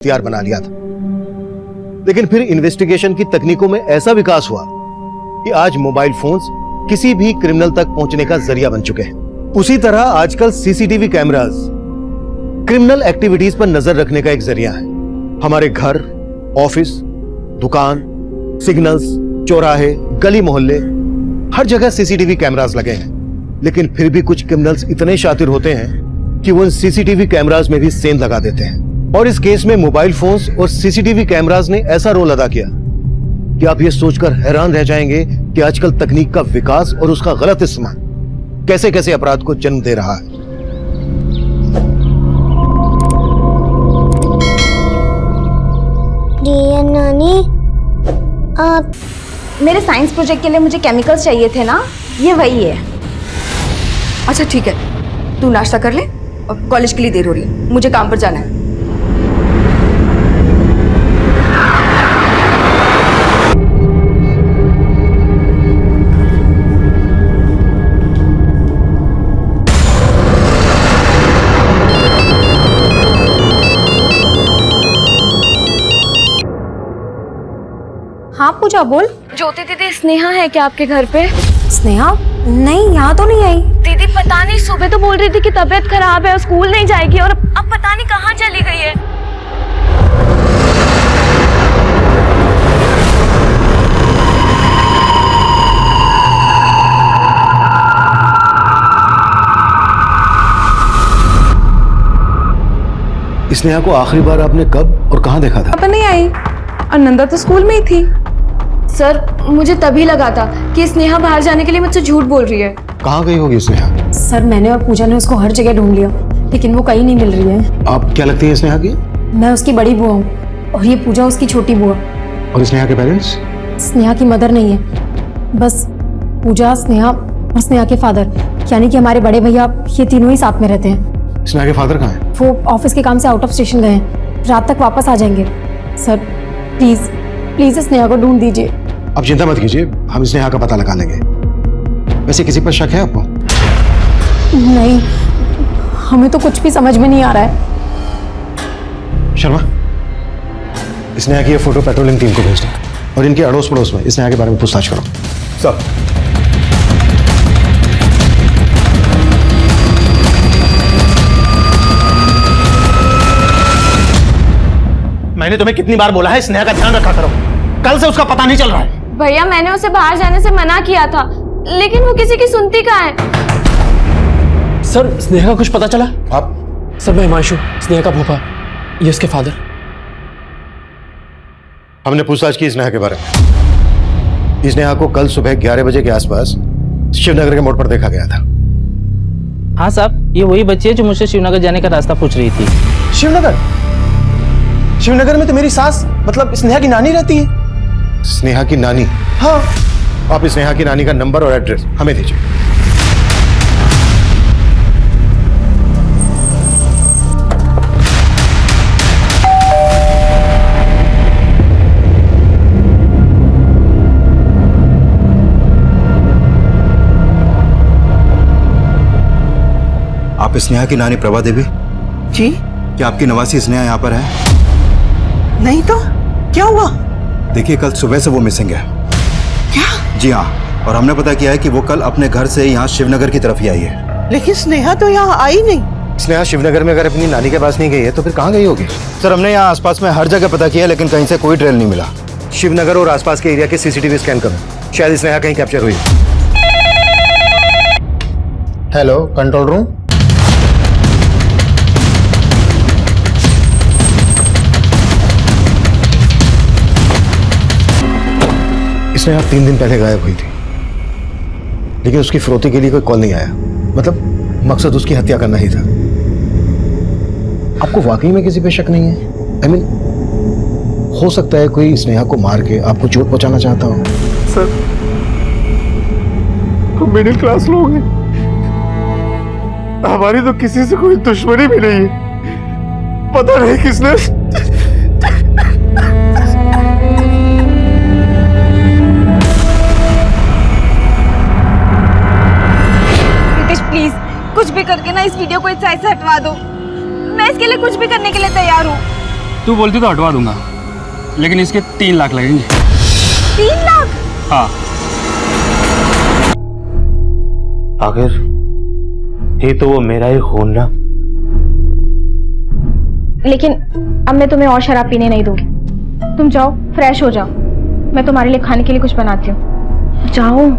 हथियार बना लिया था। लेकिन फिर इन्वेस्टिगेशन की तकनीकों में ऐसा विकास हुआ कि आज मोबाइल फोन्स किसी भी क्रिमिनल तक पहुंचने का जरिया बन चुके हैं। उसी तरह आजकल सीसीटीवी कैमरास क्रिमिनल एक्टिविटीज पर नजर रखने का एक जरिया है। हमारे घर, ऑफिस, दुकान, सिग्नल्स, चौराहे, गली मोहल्ले, हर जगह सीसीटीवी कैमरास लगे हैं। लेकिन फिर भी कुछ क्रिमिनल्स इतने शातिर होते हैं कि वो इन सीसीटीवी कैमरास में भी सेंध लगा देते हैं। और इस केस में मोबाइल फोन्स और सीसीटीवी कैमरास ने ऐसा रोल अदा किया कि आप ये सोचकर हैरान रह जाएंगे कि आजकल तकनीक का विकास और उसका गलत इस्तेमाल कैसे कैसे अपराध को जन्म दे रहा है। रिया नानी, आप मेरे साइंस प्रोजेक्ट के लिए मुझे केमिकल्स चाहिए थे ना, ये वही है। अच्छा ठीक है, तू नाश्ता कर ले और कॉलेज के लिए देर हो रही है, मुझे काम पर जाना है। हाँ पूजा बोल। ज्योति दीदी, स्नेहा है क्या आपके घर पे? स्नेहा? नहीं, यहाँ तो नहीं आई। दीदी पता नहीं, सुबह तो बोल रही थी कि तबीयत खराब है और स्कूल नहीं जाएगी, और अब पता नहीं कहाँ चली गई है। स्नेहा को आखिरी बार आपने कब और कहां देखा था? अब नहीं आई और नंदा तो स्कूल में ही थी। सर, मुझे तभी लगा था कि स्नेहा बाहर जाने के लिए मुझसे झूठ बोल रही है। कहां गई होगी स्नेहा? सर, मैंने और पूजा ने उसको हर जगह ढूंढ लिया, लेकिन वो कहीं नहीं मिल रही है। आप क्या लगती है स्नेहा की? मैं उसकी बड़ी बुआ हूँ और ये पूजा उसकी छोटी बुआ। और स्नेहा के पेरेंट्स? स्नेहा की मदर नहीं है, बस पूजा, स्नेहा और स्नेहा के फादर, यानी कि हमारे बड़े भैया, ये तीनों ही साथ में रहते हैं। स्नेहा के फादर कहाँ हैं? वो ऑफिस के काम से आउट ऑफ स्टेशन गए हैं, रात तक वापस आ जाएंगे। सर प्लीज प्लीज स्नेहा को ढूंढ दीजिए। आप चिंता मत कीजिए, हम स्नेहा का पता लगा लेंगे। वैसे किसी पर शक है आपको? नहीं, हमें तो कुछ भी समझ में नहीं आ रहा है। शर्मा, स्नेहा की ये फोटो पेट्रोलिंग टीम को भेज दो और इनके अड़ोस पड़ोस में स्नेहा के बारे में पूछताछ करो। सब मैंने तुम्हें कितनी बार बोला है स्नेहा का ध्यान रखा करो। कल से उसका पता नहीं चल रहा है। भैया, मैंने उसे बाहर जाने से मना किया था, लेकिन वो किसी की सुनती कहाँ है। सर, स्नेहा का कुछ पता चला? आप? सर, मैं हिमांशु, स्नेहा का फूफा, ये उसके फादर। हमने पूछताछ की स्नेहा के बारे में। स्नेहा को कल सुबह 11 बजे के आसपास शिवनगर के मोड़ पर देखा गया था। हाँ साहब, ये वही बच्ची है जो मुझसे शिवनगर जाने का रास्ता पूछ रही थी। शिवनगर? शिवनगर में तो मेरी सास, मतलब स्नेहा की नानी रहती है। स्नेहा की नानी? हाँ। आप स्नेहा की नानी का नंबर और एड्रेस हमें दीजिए। आप स्नेहा की नानी प्रभा देवी? जी। क्या आपकी नवासी स्नेहा यहाँ पर है? नहीं तो क्या हुआ? देखिए, कल सुबह से वो मिसिंग है। क्या? जी हाँ, और हमने पता किया है कि वो कल अपने घर से यहाँ शिवनगर की तरफ ही आई है। लेकिन स्नेहा तो यहाँ आई नहीं। स्नेहा शिवनगर में अगर अपनी नानी के पास नहीं गई है तो फिर कहाँ गई होगी? सर, हमने यहाँ आसपास में हर जगह पता किया, लेकिन कहीं से कोई ट्रेल नहीं मिला। शिवनगर और आसपास के एरिया के सीसीटीवी स्कैन करो, शायद स्नेहा कहीं कैप्चर हुई। Hello, control room. स्नेहा 3 दिन पहले गायब हुई थी, लेकिन उसकी फिरौती के लिए कोई कॉल नहीं आया। मतलब मकसद उसकी हत्या करना ही था। आपको वाकई में किसी पे शक नहीं है? I mean, हो सकता है कोई स्नेहा को मार के आपको चोट पहुंचाना चाहता हो। सर, हम मिडिल क्लास लोग हैं, हमारी तो किसी से कोई दुश्मनी भी नहीं है। पता नहीं किसने। प्लीज कुछ भी करके ना इस वीडियो को इस साइड से हटवा दो। मैं इसके लिए कुछ भी करने के लिए तैयार हूँ। तू बोलती तो हटवा दूंगा, लेकिन इसके 3 लाख लगेंगे। 3 लाख? हाँ। आखिर ये तो वो मेरा ही खून ना। लेकिन अब मैं तुम्हें और शराब पीने नहीं दूंगी। तुम जाओ, फ्रेश हो जाओ, मैं तुम्हारे लिए खाने के लिए कुछ बनाती हूँ। जाओ।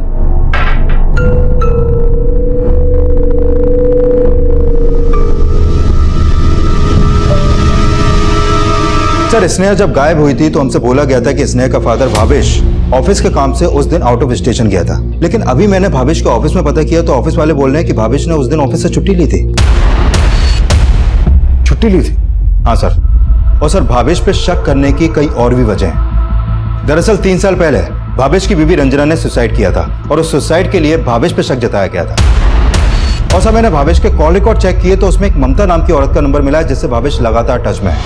सर, स्नेहा जब गायब हुई थी तो हमसे बोला गया था कि स्नेहा का फादर भावेश ऑफिस के काम से उस दिन आउट ऑफ स्टेशन गया था। लेकिन अभी मैंने भावेश के ऑफिस में पता किया तो ऑफिस वाले बोल रहे हैं कि भावेश ने उस दिन ऑफिस से छुट्टी ली थी। छुट्टी ली थी? हाँ सर। और सर, भावेश पे शक करने की कई और भी वजह हैं। दरअसल 3 साल पहले भावेश की बीवी रंजना ने सुसाइड किया था और उस सुसाइड के लिए भावेश पे शक जताया गया था। और सर, मैंने भावेश के कॉल रिकॉर्ड चेक किए तो उसमें एक ममता नाम की औरत का नंबर मिला जिससे भावेश लगातार टच में है।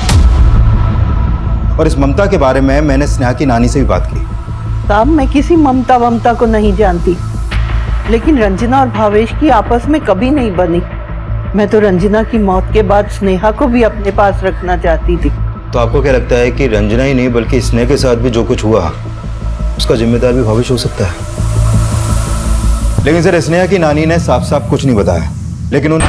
और इस ममता के बारे में मैंने स्नेहा की नानी से भी बात की। साहब, मैं किसी ममता को नहीं जानती, लेकिन रंजना और भावेश की आपस में कभी नहीं बनी। मैं तो रंजना की मौत के बाद स्नेहा को भी अपने पास रखना चाहती थी। तो आपको क्या लगता है कि रंजना ही नहीं बल्कि स्नेहा के साथ भी जो कुछ हुआ उसका जिम्मेदार भी भावेश हो सकता है? लेकिन सर, स्नेहा की नानी ने साफ साफ कुछ नहीं बताया। लेकिन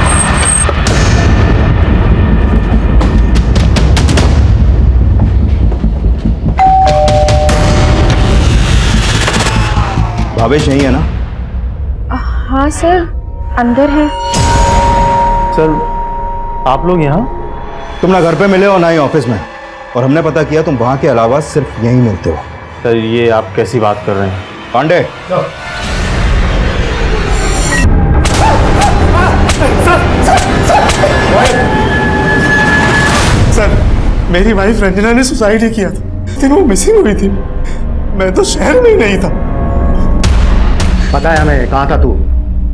भावेश यही है ना? हाँ सर, अंदर है। सर, आप लोग यहाँ? तुम ना घर पे मिले हो ना ही ऑफिस में, और हमने पता किया तुम वहां के अलावा सिर्फ यहीं मिलते हो। सर, ये आप कैसी बात कर रहे हैं? पांडे, सर, मेरी वाइफ रंजना ने सुसाइड ही किया था। लेकिन वो मिसिंग हुई थी। मैं तो शहर में ही नहीं था। पता है हमें, कहाँ था तू?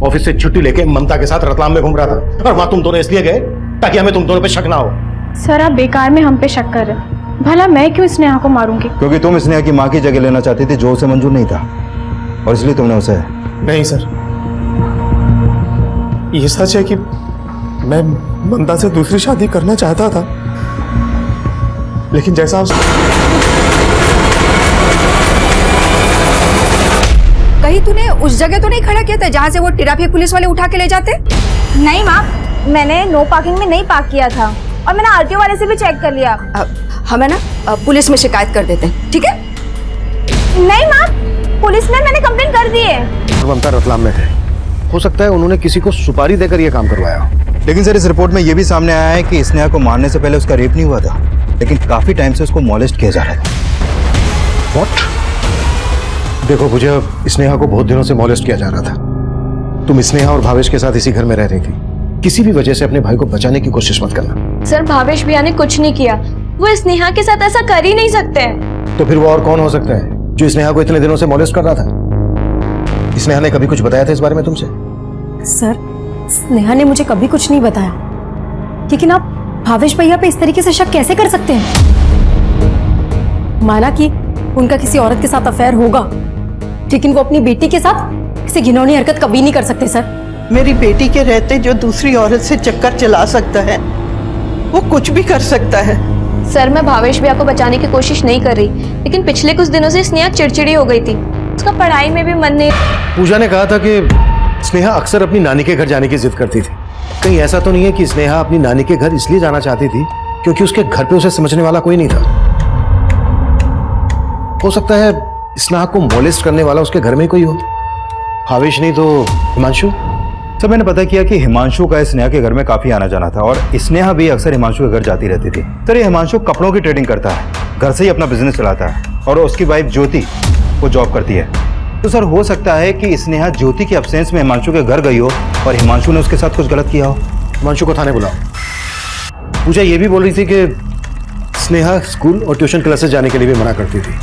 ऑफिस से छुट्टी लेके ममता के साथ रतलाम में घूम रहा था, और वहां तुम दोनों इसलिए गए ताकि हमें तुम दोनों पे शक ना हो। सर, आप बेकार में हम पे शक कर रहे हैं। भला मैं क्यों स्नेहा को मारूंगी? क्योंकि तुम स्नेहा की माँ की जगह लेना चाहती थी जो उसे मंजूर नहीं था, और इसलिए तुमने उसे। नहीं सर, ये सच है कि मैं ममता से दूसरी शादी करना चाहता था, लेकिन जैसा कहीं तूने उस जगह तो नहीं खड़ा किया था जहाँ से वो ट्रैफिक पुलिस वाले उठा के ले जाते? नहीं माँ, मैंने नो पार्किंग में नहीं पार्क किया था, और मैंने आरटीओ वाले से भी चेक कर लिया। हमें ना पुलिस में शिकायत कर देते हैं, ठीक है? नहीं माँ, पुलिस में मैंने कंप्लेन कर दी है। ममता रतलाम में थे, हो सकता है उन्होंने किसी को सुपारी देकर यह काम करवाया हो। लेकिन सर, इस रिपोर्ट में यह भी सामने आया है कि स्नेहा को मारने से पहले उसका रेप नहीं हुआ था, लेकिन काफी टाइम से उसको मॉलेस्ट किया जा रहा था। व्हाट? देखो, मुझे स्नेहा को बहुत दिनों से मॉलेस्ट किया जा रहा था। तुम स्नेहा और भावेश के साथ इसी घर में रह रही थी। किसी भी वजह से अपने भाई को बचाने की कोशिश मत करना। सर, भावेश भैया ने कुछ नहीं किया, वो स्नेहा के साथ ऐसा कर ही नहीं सकते। तो फिर वो और कौन हो सकता है जो स्नेहा को इतने दिनों से मॉलेस्ट कर रहा था? स्नेहा ने कभी कुछ बताया था इस बारे में तुमसे? सर, स्नेहा ने मुझे कभी कुछ नहीं बताया, लेकिन आप भावेश भैया पे इस तरीके से शक कैसे कर सकते हैं? माना कि उनका किसी औरत के साथ अफेयर होगा, लेकिन वो अपनी बेटी के साथ किसी घिनौनी हरकत कभी नहीं कर सकते। सर, मेरी बेटी के रहते जो दूसरी औरत से चक्कर चला सकता है वो कुछ भी कर सकता है। सर, मैं भावेश भैया को बचाने की कोशिश नहीं कर रही, लेकिन पिछले कुछ दिनों से स्नेहा चिड़चिड़ी हो गई थी, उसका पढ़ाई में भी मन नहीं। पूजा ने कहा था कि स्नेहा अक्सर अपनी नानी के घर जाने की जिद करती थी। कहीं ऐसा तो नहीं है कि स्नेहा अपनी नानी के घर इसलिए जाना चाहती थी क्योंकि उसके घर पे उसे समझने वाला कोई नहीं था? हो सकता है स्नेहा को मॉलेस्ट करने वाला उसके घर में ही कोई हो। भावेश नहीं तो हिमांशु। सर, मैंने पता किया कि हिमांशु का स्नेहा के घर में काफी आना जाना था, और स्नेहा भी अक्सर हिमांशु के घर जाती रहती थी। सर, ये हिमांशु कपड़ों की ट्रेडिंग करता है, घर से ही अपना बिजनेस चलाता है, और उसकी वाइफ ज्योति वो जॉब करती है। तो सर, हो सकता है कि स्नेहा ज्योति के एब्सेंस में हिमांशु के घर गई हो और हिमांशु ने उसके साथ कुछ गलत किया हो। हिमांशु को थाने बुलाओ। पूजा ये भी बोल रही थी कि स्नेहा स्कूल और ट्यूशन क्लासेस जाने के लिए भी मना करती थी।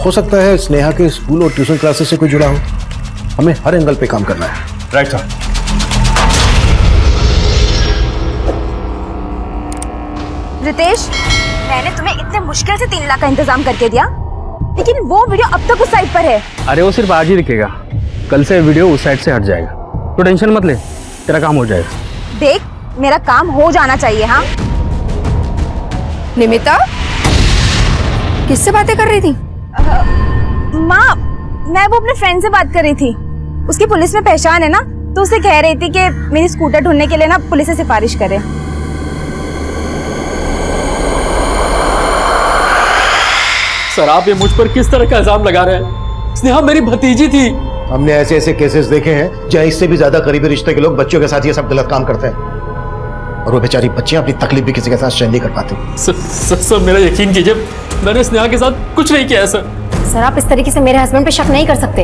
हो सकता है स्नेहा के स्कूल और ट्यूशन क्लासेस से कोई जुड़ा हो। हमें हर एंगल पे काम करना है। Right sir. रितेश, मैंने तुम्हें इतने मुश्किल से 3 लाख का इंतजाम करके दिया, लेकिन वो वीडियो अब तक उस साइट पर है। अरे वो सिर्फ आज ही दिखेगा, कल से वीडियो उस साइड से हट जाएगा, तो टेंशन मत ले, तेरा काम हो जाएगा। देख, मेरा काम हो जाना चाहिए। हाँ, निमिता, किससे बातें कर रही थी? माँ, मैं वो अपने फ्रेंड से बात कर रही थी। उसकी पुलिस में पहचान है ना, तो उसे कह रही थी कि मेरी स्कूटर ढूंढने के लिए ना पुलिस से सिफारिश करे। सर, आप ये मुझ पर किस तरह का इल्जाम लगा रहे हैं? स्नेहा मेरी भतीजी थी। हमने ऐसे ऐसे केसेस देखे हैं जहां इससे भी ज्यादा करीबी रिश्ते के लोग बच्चों के साथ ये सब गलत काम करते हैं, और वो बेचारी बच्चियां अपनी तकलीफ भी किसी के साथ शेयर नहीं कर पाती। सर, मेरा यकीन कीजिए, मैंने स्नेहा के साथ कुछ नहीं किया है सर। सर, आप इस तरीके से मेरे हस्बैंड पे शक नहीं कर सकते।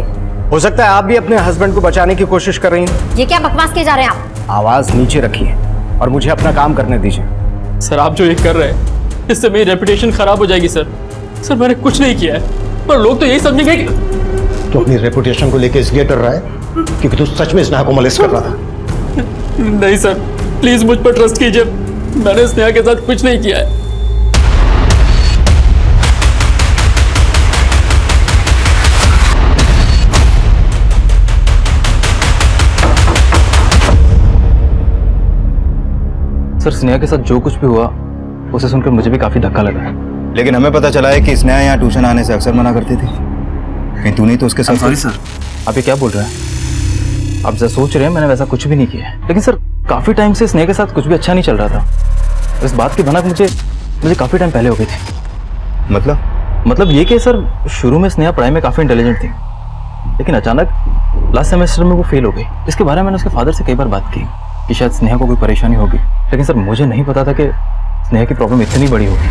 हो सकता है आप भी अपने हस्बैंड को बचाने की कोशिश कर रही हैं। ये क्या बकवास किए जा रहे हैं आप? आवाज नीचे रखिए और मुझे अपना काम करने दीजिए। सर, आप जो ये कर रहे हैं, इससे मेरी रेपुटेशन खराब हो जाएगी सर। सर, मैंने कुछ नहीं किया है, पर लोग तो यही समझेंगे कि तो अपनी रेपुटेशन को लेकर इसलिए डर रहा है क्योंकि तू सच में स्नेहा को मोलेस्ट कर रहा था। नहीं सर, प्लीज मुझ पर ट्रस्ट कीजिए, मैंने स्नेहा के साथ कुछ नहीं किया है। सर, स्नेहा के साथ जो कुछ भी हुआ उसे सुनकर मुझे भी काफी धक्का लगा है। लेकिन हमें पता चला है कि स्नेहा यहाँ ट्यूशन आने से अक्सर मना करती थी। कहीं तू नहीं तो उसके साथ? सॉरी सर, आप ये क्या बोल रहे हैं? आप जैसा सोच रहे हैं मैंने वैसा कुछ भी नहीं किया है। लेकिन सर, काफी टाइम से स्नेहा के साथ कुछ भी अच्छा नहीं चल रहा था। इस बात की भनक मुझे काफी टाइम पहले हो गई थी। मतलब ये कि सर, शुरू में स्नेहा पढ़ाई में काफी इंटेलिजेंट थी, लेकिन अचानक लास्ट सेमेस्टर में वो फेल हो गई। इसके बारे में मैंने उसके फादर से कई बार बात की कि शायद स्नेहा को कोई परेशानी होगी, लेकिन सर मुझे नहीं पता था कि स्नेहा की प्रॉब्लम इतनी बड़ी होगी।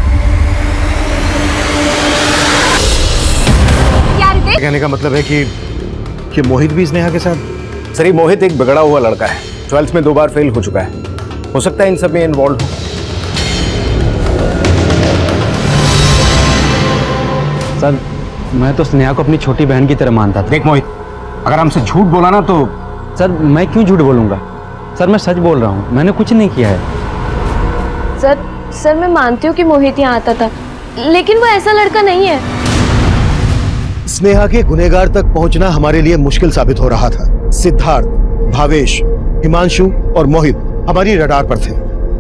कहने का मतलब है कि मोहित भी स्नेहा के साथ? सर, ये मोहित एक बिगड़ा हुआ लड़का है, 12th में 2 बार फेल हो चुका है। हो सकता है इन सब में इन्वॉल्व हो। सर, मैं तो स्नेहा को अपनी छोटी बहन की तरह मानता था। देख मोहित, अगर हमसे झूठ बोला ना तो। सर, मैं क्यों झूठ बोलूंगा? सर, मैं सच बोल रहा हूँ, मैंने कुछ नहीं किया है। सर, मैं मानती हूँ कि मोहित यहाँ आता था, लेकिन वो ऐसा लड़का नहीं है। स्नेहा के गुनहगार तक पहुंचना हमारे लिए मुश्किल साबित हो रहा था। सिद्धार्थ, भावेश, हिमांशु और मोहित हमारी रडार पर थे,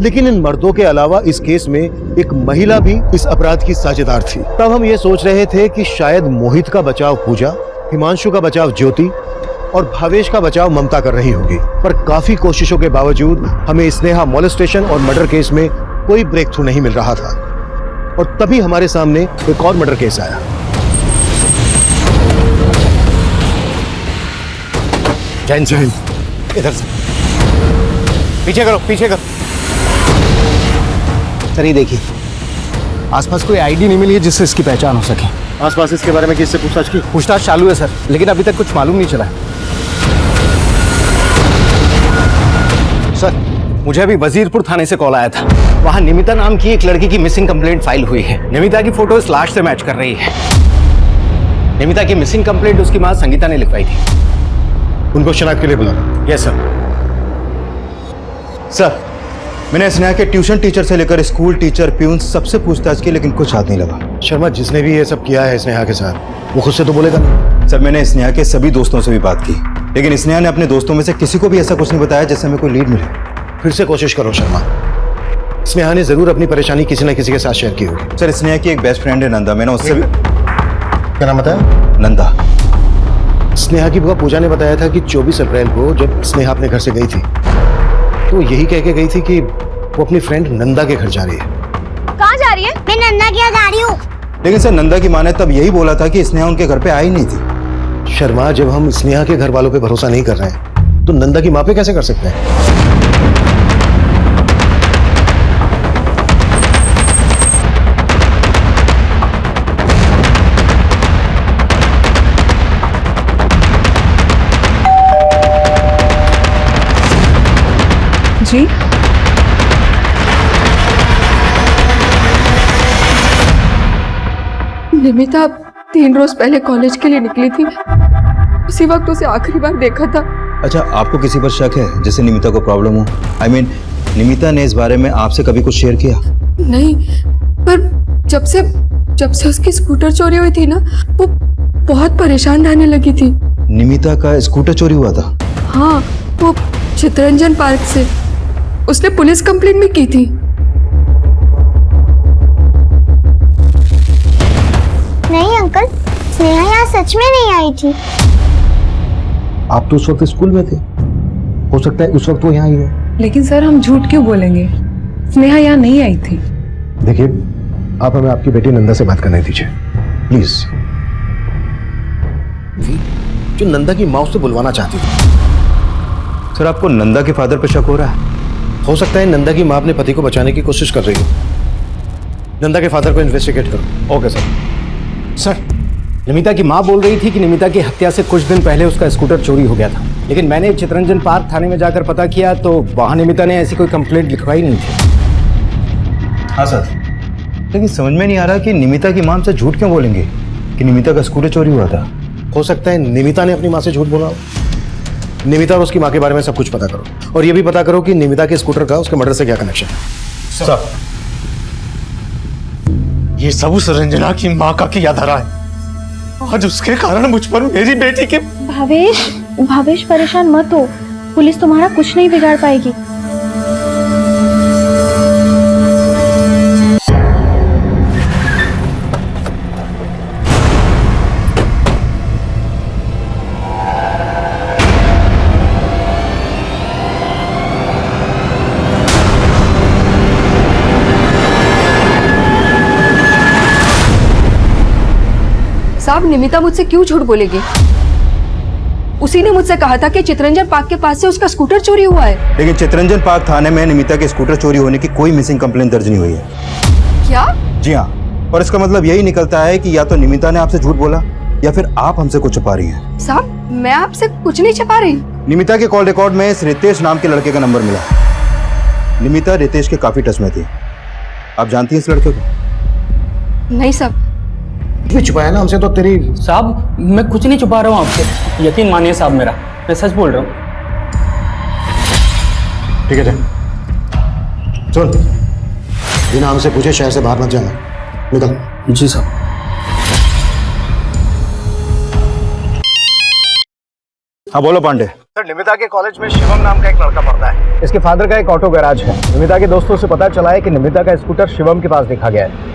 लेकिन इन मर्दों के अलावा इस केस में एक महिला भी इस अपराध की साझेदार थी। तब हम ये सोच रहे थे कि शायद मोहित का बचाव पूजा, हिमांशु का बचाव ज्योति और भावेश का बचाव ममता कर रही होगी। पर काफी कोशिशों के बावजूद हमें स्नेहा मोलेस्टेशन और मर्डर केस में कोई ब्रेक थ्रू नहीं मिल रहा था, और तभी हमारे सामने एक और मर्डर केस आया। जैन, इधर से पीछे करो। सर, ये देखिए, आसपास कोई आईडी नहीं मिली है जिससे इसकी पहचान हो सके। आसपास इसके बारे में किससे पूछताछ की? पूछताछ चालू है सर, लेकिन अभी तक कुछ मालूम नहीं चला। सर, मुझे अभी वजीरपुर थाने से कॉल आया था। वहां निमिता नाम की एक लड़की की मिसिंग कंप्लेंट फाइल हुई है। निमिता की फोटो इस लाश से मैच कर रही है। निमिता की मिसिंग कंप्लेंट उसकी मां संगीता ने लिखवाई थी। उनको शनाख्त के लिए बुलाना। Yes sir. सर, मैंने स्नेहा के ट्यूशन टीचर से लेकर स्कूल टीचर, प्यून सबसे पूछताछ की, लेकिन कुछ हाथ नहीं लगा। शर्मा, जिसने भी ये सब किया है स्नेहा के साथ, वो खुद से तो बोलेगा नहीं। सर, मैंने स्नेहा के सभी दोस्तों से भी बात की, लेकिन स्नेहा ने अपने दोस्तों में से किसी को भी ऐसा कुछ नहीं बताया जिससे हमें कोई लीड मिले। फिर से कोशिश करो शर्मा, स्नेहा ने जरूर अपनी परेशानी किसी न किसी के साथ शेयर की होगी। सर, स्नेहा की एक बेस्ट फ्रेंड है नंदा, मैंने उससे भी। क्या नाम बताया? नंदा। स्नेहा की बुआ पूजा ने बताया था कि 24 अप्रैल को जब स्नेहा अपने घर से गई थी, तो यही कह के गई थी कि वो अपनी फ्रेंड नंदा के घर जा रही है। कहाँ जा रही है? मैं नन्ना के यहाँ जा रही हूँ। लेकिन सर, नंदा की मां ने तब यही बोला था कि स्नेहा उनके घर पे आई नहीं थी। शर्मा, जब हम स्नेहा के घर वालों पे भरोसा नहीं कर रहे हैं, तो नंदा की मां पे कैसे कर सकते हैं? जी, निमिता 3 रोज पहले कॉलेज के लिए निकली थी। उसी वक्त उसे आखिरी बार देखा था। अच्छा, आपको किसी पर शक है जिससे निमिता को प्रॉब्लम हो? I mean, निमिता ने इस बारे में आपसे कभी कुछ शेयर किया? नहीं, पर जब से उसकी स्कूटर चोरी हुई थी ना, वो बहुत परेशान रहने लगी थी। निमिता का स्कूटर चोरी हुआ था? हाँ, वो चित्तरंजन पार्क से। उसने पुलिस कंप्लेंट भी की थी। सच में नहीं आई थी। आप तो उस वक्त स्कूल में थे, हो सकता है उस वक्त वो यहाँ आई हो। लेकिन सर हम झूठ क्यों बोलेंगे, स्नेहा यहाँ नहीं आई थी। देखिए, आप हमें आपकी बेटी नंदा से बात करने दीजिए प्लीज। जो नंदा की माँ उससे बुलवाना चाहती थी। सर, आपको नंदा के फादर पे शक हो रहा है? हो सकता है नंदा की माँ अपने पति को बचाने की कोशिश कर रही हो। नंदा के फादर को इन्वेस्टिगेट करो। Okay sir. सर, निमिता की माँ बोल रही थी कि निमिता की हत्या से कुछ दिन पहले उसका स्कूटर चोरी हो गया था, लेकिन मैंने चितरंजन पार्क थाने में जाकर पता किया तो वहां निमिता ने ऐसी कोई कंप्लेंट लिखवाई नहीं थी। हाँ सर, लेकिन समझ में नहीं आ रहा कि निमिता की माँ से झूठ क्यों बोलेंगे कि निमिता का स्कूटर चोरी हुआ था। हो सकता है निमिता ने अपनी माँ से झूठ बोला हो। निमिता और उसकी माँ के बारे में सब कुछ पता करो, और ये भी पता करो कि निमिता के स्कूटर का उसके मर्डर से क्या कनेक्शन है। सर, ये सब उस रंजना की माँ का किया धरा है। आज उसके कारण मुझ पर मेरी बेटी के। भावेश परेशान मत हो, पुलिस तुम्हारा कुछ नहीं बिगाड़ पाएगी। साहब, निमिता मुझसे क्यों झूठ बोलेगी? उसी ने मुझसे कहा था कि चितरंजन पार्क के पास से उसका स्कूटर चोरी हुआ है। लेकिन चितरंजन पार्क थाने में निमिता के स्कूटर चोरी होने की कोई मिसिंग कंप्लेंट दर्ज नहीं हुई है। क्या? जी हाँ, और इसका मतलब यही निकलता है कि या तो निमिता ने आपसे झूठ बोला या फिर आप हमसे कुछ छुपा रही हैं। साहब, मैं आपसे कुछ नहीं छुपा रही। निमिता के कॉल रिकॉर्ड में इस रितेश नाम के लड़के का नंबर मिला। निमिता रितेश के काफी टच में थी। आप जानती हैं इस लड़के को? नहीं साहब। छुपाया ना हमसे तो तेरी। साहब, मैं कुछ नहीं छुपा रहा हूँ आपसे, यकीन मानिए साहब मेरा, मैं सच बोल रहा हूँ। ठीक है, सुन, बिना हमसे पूछे शहर से बाहर मत जाना, निकल। जी साहब। हाँ बोलो पांडे। सर, निमिता के कॉलेज में शिवम नाम का एक लड़का पढ़ता है। इसके फादर का एक ऑटो गैराज है। निमिता के दोस्तों से पता चला है कि निमिता का स्कूटर शिवम के पास देखा गया है।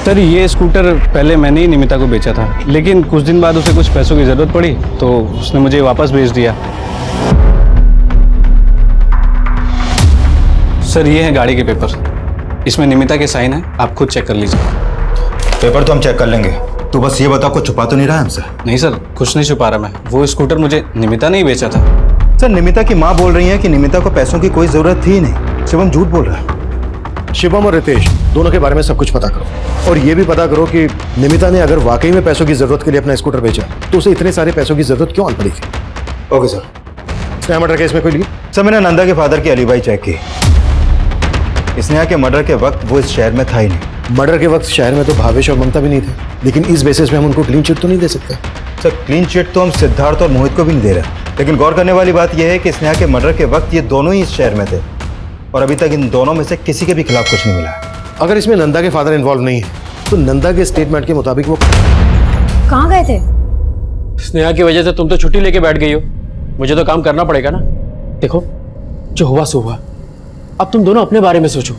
सर, ये स्कूटर पहले मैंने ही निमिता को बेचा था, लेकिन कुछ दिन बाद उसे कुछ पैसों की ज़रूरत पड़ी तो उसने मुझे वापस भेज दिया। सर, ये है गाड़ी के पेपर, इसमें निमिता के साइन है, आप खुद चेक कर लीजिए। पेपर तो हम चेक कर लेंगे, तू बस ये बता, कुछ छुपा तो नहीं रहा हमसे? नहीं सर, कुछ नहीं छुपा रहा मैं, वो स्कूटर मुझे निमिता ने ही बेचा था। सर, निमिता की माँ बोल रही है कि निमिता को पैसों की कोई जरूरत थी नहीं, शिवम झूठ बोल रहा है। शिवम और रितेश दोनों के बारे में सब कुछ पता करो, और ये भी पता करो कि निमिता ने अगर वाकई में पैसों की जरूरत के लिए अपना स्कूटर बेचा तो उसे इतने सारे पैसों की जरूरत क्यों आन पड़ी थी। Okay sir. Sneha murder case में कोई लीड? सर, मैंने नंदा के फादर की एलिबाई चेक की। स्नेहा के मर्डर के वक्त वो इस शहर में था ही नहीं। मर्डर के वक्त शहर में तो भावेश और ममता भी नहीं थे, लेकिन इस बेसिस में हम उनको क्लीन चिट तो नहीं दे सकते। सर, क्लीन चिट तो हम सिद्धार्थ और मोहित को भी नहीं दे रहे, लेकिन गौर करने वाली बात यह है कि स्नेहा के मर्डर के वक्त ये दोनों ही इस शहर में थे, और अभी तक इन दोनों में से किसी के भी खिलाफ कुछ नहीं मिला है। अगर इसमें नंदा के फादर इन्वॉल्व नहीं है तो नंदा के स्टेटमेंट के मुताबिक वो कहाँ गए थे? स्नेहा की वजह से तुम तो छुट्टी लेके बैठ गई हो, मुझे तो काम करना पड़ेगा ना। देखो, जो हुआ सो हुआ, अब तुम दोनों अपने बारे में सोचो।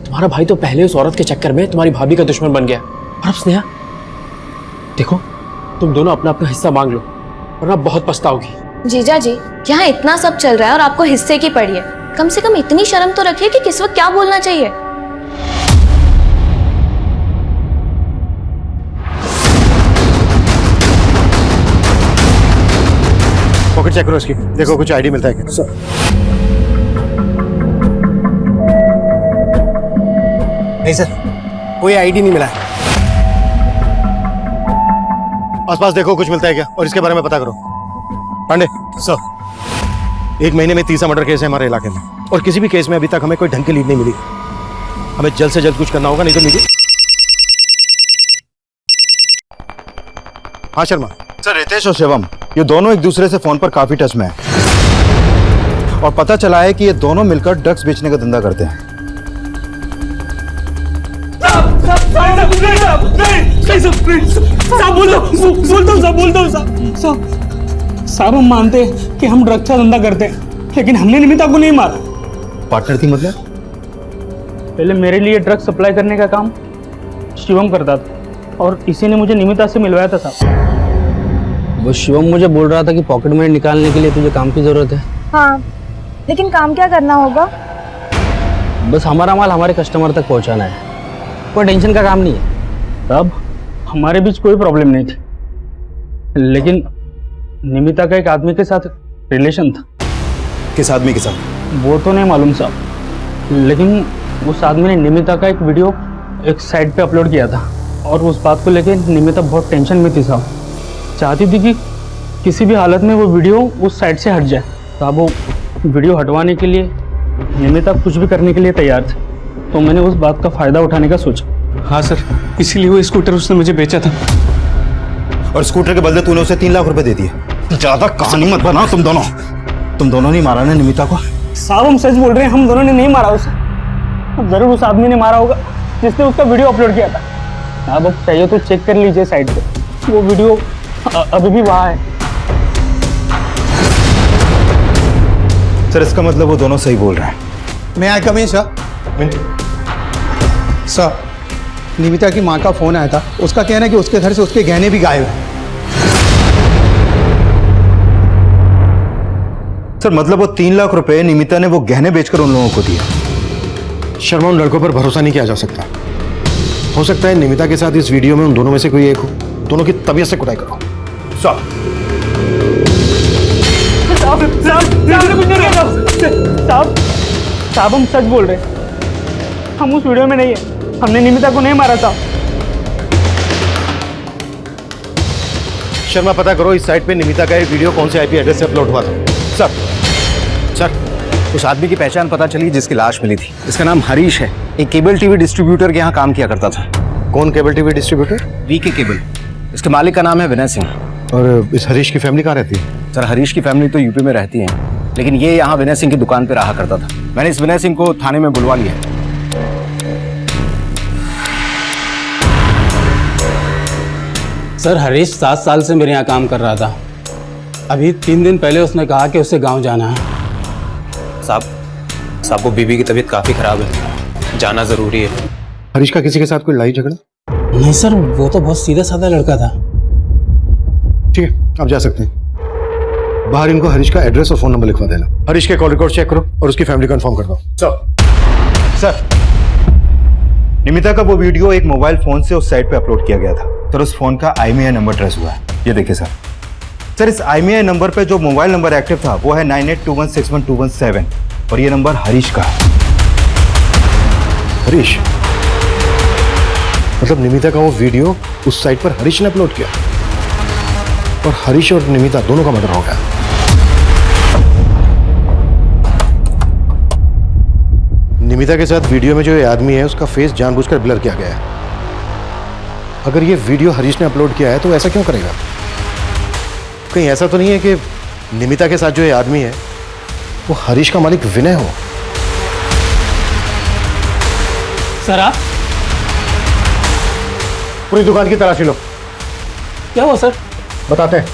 तुम्हारा भाई तो पहले उस औरत के चक्कर में तुम्हारी भाभी का दुश्मन बन गया, और अब स्नेहा। देखो, तुम दोनों अपना अपना हिस्सा मांग लो, वरना बहुत पछताओगी। जीजा जी, यहाँ इतना सब चल रहा है और आपको हिस्से की पड़ी है, कम से कम इतनी शर्म तो रखिए कि किस वक्त क्या बोलना चाहिए। पॉकेट चेक करो इसकी, देखो कुछ आईडी मिलता है क्या? सर, नहीं सर, कोई आईडी नहीं मिला है। आसपास देखो कुछ मिलता है क्या, और इसके बारे में पता करो। पांडे सर, 1 महीने में 30 मर्डर केस है हमारे इलाके में, और किसी भी केस में अभी तक हमें कोई ढंग की लीड नहीं मिली। हमें जल्द से जल्द कुछ करना होगा, नहीं तो मीडिया। हाँ शर्मा। सर, रितेश और शिवम ये दोनों एक दूसरे से फोन पर काफी टच में हैं, और पता चला है कि ये दोनों मिलकर ड्रग्स बेचने का धंधा करते हैं। साहब, हम मानते हैं कि हम ड्रग्स का धंधा करते हैं, लेकिन हमने निमिता को नहीं मारा। पार्टनर थी मतलब? पहले मेरे लिए ड्रग सप्लाई करने का काम शिवम करता था और इसी ने मुझे निमिता से मिलवाया था साहब। वो शिवम मुझे बोल रहा था कि पॉकेट मनी निकालने के लिए तुझे काम की ज़रूरत है। हाँ, लेकिन काम क्या करना होगा? बस हमारा माल हमारे कस्टमर तक पहुंचाना है, कोई टेंशन का काम नहीं है। तब हमारे बीच कोई प्रॉब्लम नहीं थी, लेकिन निमिता का एक आदमी के साथ रिलेशन था। किस आदमी के साथ? वो तो नहीं मालूम साहब, लेकिन उस आदमी ने निमिता का एक वीडियो एक साइट पे अपलोड किया था और उस बात को लेके निमिता बहुत टेंशन में थी साहब। चाहती थी कि किसी भी हालत में वो वीडियो उस साइट से हट जाए। साहब वो वीडियो हटवाने के लिए निमिता कुछ भी करने के लिए तैयार थी, तो मैंने उस बात का फ़ायदा उठाने का सोचा। हाँ सर, इसीलिए वो स्कूटर उसने मुझे बेचा था। और स्कूटर के बदले तूने उसे 3 लाख रुपए दे दिए। ज्यादा कहानी मत बनाओ तुम दोनों नहीं मारा ना निमिता को? साहब हम सच बोल रहे हैं, हम दोनों ने नहीं मारा उसे। अब जरूर उस आदमी ने मारा होगा जिसने उसका वीडियो अपलोड किया था। साहब अब चाहिए तो चेक कर लीजिए साइट पे, वो वीडियो अभी भी वहाँ है। सर इसका मतलब वो दोनों सही बोल रहे हैं। मैं आई कम इन सर? सर, निमिता की माँ का फोन आया था, उसका कहना है कि उसके घर से उसके गहने भी गायब हैं। सर मतलब वो 3 लाख रुपए निमिता ने वो गहने बेचकर उन लोगों को दिए। शर्मा, उन लड़कों पर भरोसा नहीं किया जा सकता। हो सकता है निमिता के साथ इस वीडियो में उन दोनों में से कोई एक हो। दोनों की तबीयत से कुटाई करो। साहब हम सच बोल रहे हैं, हम उस वीडियो में नहीं है, हमने निमिता को नहीं मारा था। शर्मा, पता करो इस साइट पे निमिता का ये वीडियो कौन से आईपी एड्रेस से अपलोड हुआ था। सर, उस आदमी की पहचान पता चली जिसकी लाश मिली थी। इसका नाम हरीश है, एक केबल टीवी डिस्ट्रीब्यूटर के यहाँ काम किया करता था। कौन cable TV distributor? VK cable. इसके मालिक का नाम है विनय सिंह। और इस हरीश की फैमिली कहाँ रहती है? सर हरीश की फैमिली तो यूपी में रहती है, लेकिन ये यहाँ विनय सिंह की दुकान पे रहा करता था। मैंने इस विनय सिंह को थाने में बुलवा लिया। सर हरीश 7 साल से मेरे यहाँ काम कर रहा था। अभी 3 दिन पहले उसने कहा कि उसे गांव जाना है। साहब को बीबी की तबीयत काफ़ी ख़राब है, जाना ज़रूरी है। हरीश का किसी के साथ कोई लड़ाई झगड़ा? नहीं सर, वो तो बहुत सीधा साधा लड़का था। ठीक है, आप जा सकते हैं। बाहर इनको हरीश का एड्रेस और फोन नंबर लिखवा देना। हरीश के कॉल रिकॉर्ड चेक करो और उसकी फैमिली कंफर्म कर दो। सर निमिता का वो वीडियो एक मोबाइल फोन से उस साइट पे अपलोड किया गया था, तो उस फोन का IMEI नंबर ट्रेस हुआ है। ये देखिए सर, इस IMEI नंबर पे जो मोबाइल नंबर एक्टिव था वो है 9821612117 और ये नंबर हरीश का। हरीश? मतलब निमिता का वो वीडियो उस साइट पर हरीश ने अपलोड किया और हरीश और निमिता दोनों का मर्डर हो गया। निमिता के साथ वीडियो में जो ये आदमी है उसका फेस जानबूझकर ब्लर किया गया है। अगर ये वीडियो हरीश ने अपलोड किया है तो ऐसा क्यों करेगा? कहीं ऐसा तो नहीं है कि निमिता के साथ जो ये आदमी है वो हरीश का मालिक विनय हो? सर आप पूरी दुकान की तलाशी लो। क्या हुआ सर? बताते हैं।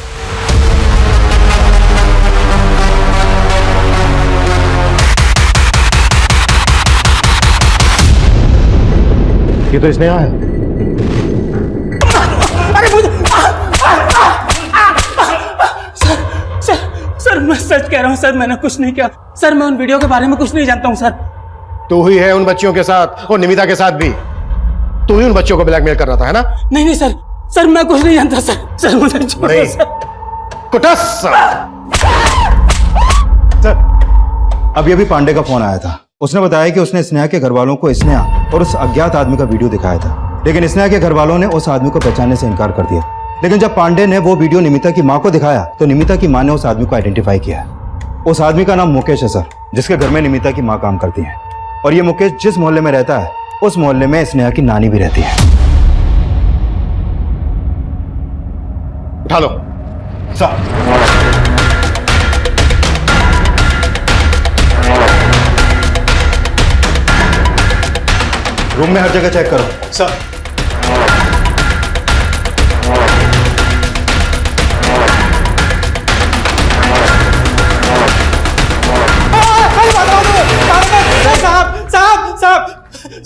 ये तो इसने है। अरे मुझे सर मैं सच कह रहा हूँ सर, मैंने कुछ नहीं किया सर। मैं उन वीडियो के बारे में कुछ नहीं जानता हूँ सर। तू ही है उन बच्चियों के साथ और निमिता के साथ भी। तू ही उन बच्चों को ब्लैकमेल कर रहा था, है ना? नहीं सर मैं कुछ नहीं जानता सर मुझे छोड़ो सर। कुटस सर अभी पांडे का फोन आया था। उसने बताया कि उसने स्नेहा के घर वालों को स्नेहा और उस अज्ञात आदमी का वीडियो दिखाया था, लेकिन स्नेहा के घर वालों ने उस आदमी को पहचानने से इनकार कर दिया। लेकिन जब पांडे ने वो वीडियो निमिता की माँ को दिखाया तो निमिता की माँ ने उस आदमी को आइडेंटिफाई किया। उस आदमी का नाम मुकेश है सर, जिसके घर में निमिता की माँ काम करती है। और ये मुकेश जिस मोहल्ले में रहता है उस मोहल्ले में स्नेहा की नानी भी रहती है। उठा लो सर। रूम में हर जगह चेक करो। सर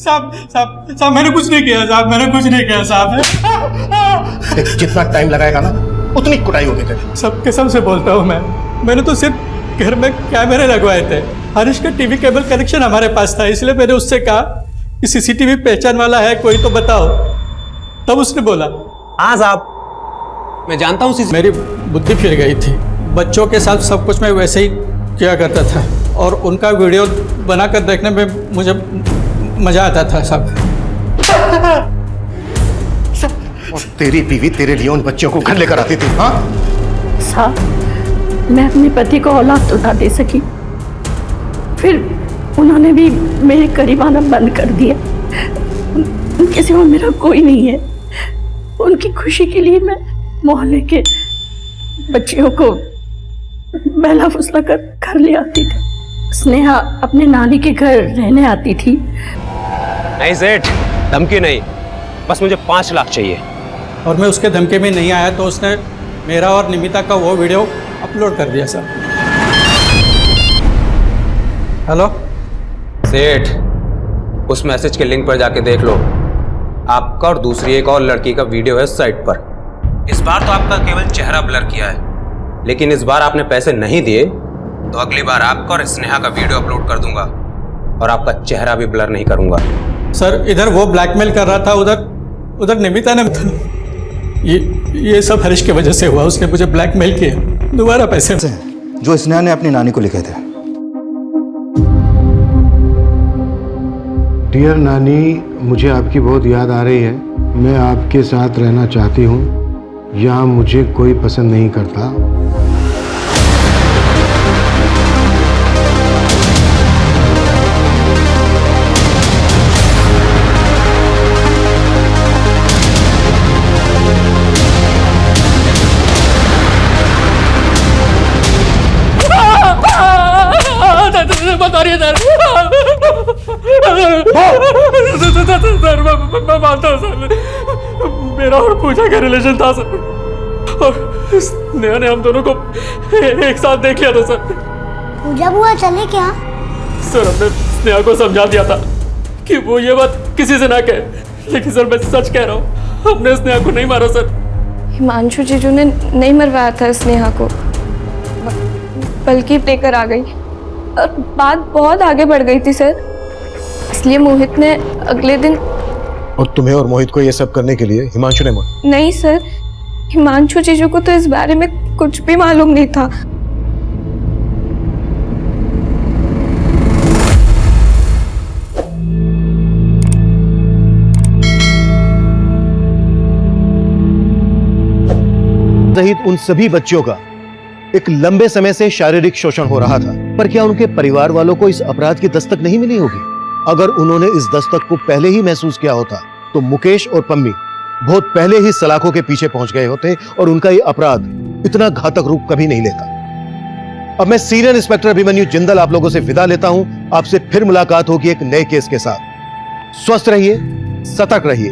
साहब मैंने कुछ नहीं किया साहब, मैंने कुछ नहीं किया साहब। जितना टाइम लगाएगा ना उतनी कुटाई होगी तेरी। सब कसम से बोलता हूँ मैंने तो सिर्फ घर में कैमरे लगवाए थे। हरीश का टीवी केबल कनेक्शन हमारे पास था, इसलिए मैंने उससे कहा कि सीसीटीवी पहचान वाला है कोई तो बताओ। तब उसने बोला हाँ साहब मैं जानता हूँ। मेरी बुद्धि फिर गई थी। बच्चों के साथ सब कुछ मैं वैसे ही किया करता था और उनका वीडियो बनाकर देखने में मुझे मजा आता था साहब। और तेरी बीवी तेरे लिए उन बच्चों को घर लेकर आती थी। हाँ साहब, मैं अपने पति को औलाद तो ना दे सकी, फिर उन्होंने भी मेरे करीब आना बंद कर दिया। उनके सिवा मेरा कोई नहीं है। उनकी खुशी के लिए मैं मोहल्ले के बच्चियों को बहला फुसला कर घर ले आती थी। स्नेहा अपने नानी के घर रहने आती थी। नहीं सेठ, धमकी नहीं, बस मुझे 5 लाख चाहिए। और मैं उसके धमकी में नहीं आया तो उसने मेरा और निमिता का वो वीडियो अपलोड कर दिया सर। हेलो सेठ, उस मैसेज के लिंक पर जाके देख लो। आपका और दूसरी एक और लड़की का वीडियो है साइट पर। इस बार तो आपका केवल चेहरा ब्लर किया है, लेकिन इस बार आपने पैसे नहीं दिए तो अगली बार आपका और स्नेहा का वीडियो अपलोड कर दूंगा और आपका चेहरा भी ब्लर नहीं करूंगा। सर इधर वो ब्लैकमेल कर रहा था, उधर निमिता ने ये सब हरीश की वजह से हुआ। उसने मुझे ब्लैकमेल किया। दोबारा पैसे जो स्नेहा ने अपनी नानी को लिखे थे। डियर नानी, मुझे आपकी बहुत याद आ रही है। मैं आपके साथ रहना चाहती हूँ। यहाँ मुझे कोई पसंद नहीं करता। बता रही है सर, मैं मानता हूँ सर, मेरा और पूजा का रिलेशन था सर, और स्नेहा ने हम दोनों को एक साथ देख लिया था सर। पूजा बुआ चले क्या? सर हमने स्नेहा को समझा दिया था कि वो ये बात किसी से ना कहे, लेकिन सर मैं सच कह रहा हूँ, हमने स्नेहा को नहीं मारा सर। हिमांशु जीजू ने नहीं मरवाया था स्नेहा को, बल्कि लेकर आ गई और बात बहुत आगे बढ़ गई थी सर। इसलिए मोहित ने अगले दिन। और तुम्हें और मोहित को ये सब करने के लिए हिमांशु ने नहीं सर, हिमांशु जीजू को तो इस बारे में कुछ भी मालूम नहीं था। सहित उन सभी बच्चों का एक लंबे समय से शारीरिक शोषण हो रहा था, पर क्या उनके परिवार वालों को इस अपराध की दस्तक नहीं मिली होगी? अगर उन्होंने इस दस्तक को पहले ही महसूस किया होता तो मुकेश और पम्मी बहुत पहले ही सलाखों के पीछे पहुंच गए होते और उनका ये अपराध इतना घातक रूप कभी नहीं लेता। अब मैं सीनियर इंस्पेक्टर अभिमन्यु जिंदल आप लोगों से विदा लेता हूं। आपसे फिर मुलाकात होगी एक नए केस के साथ। स्वस्थ रहिए, सतर्क रहिए।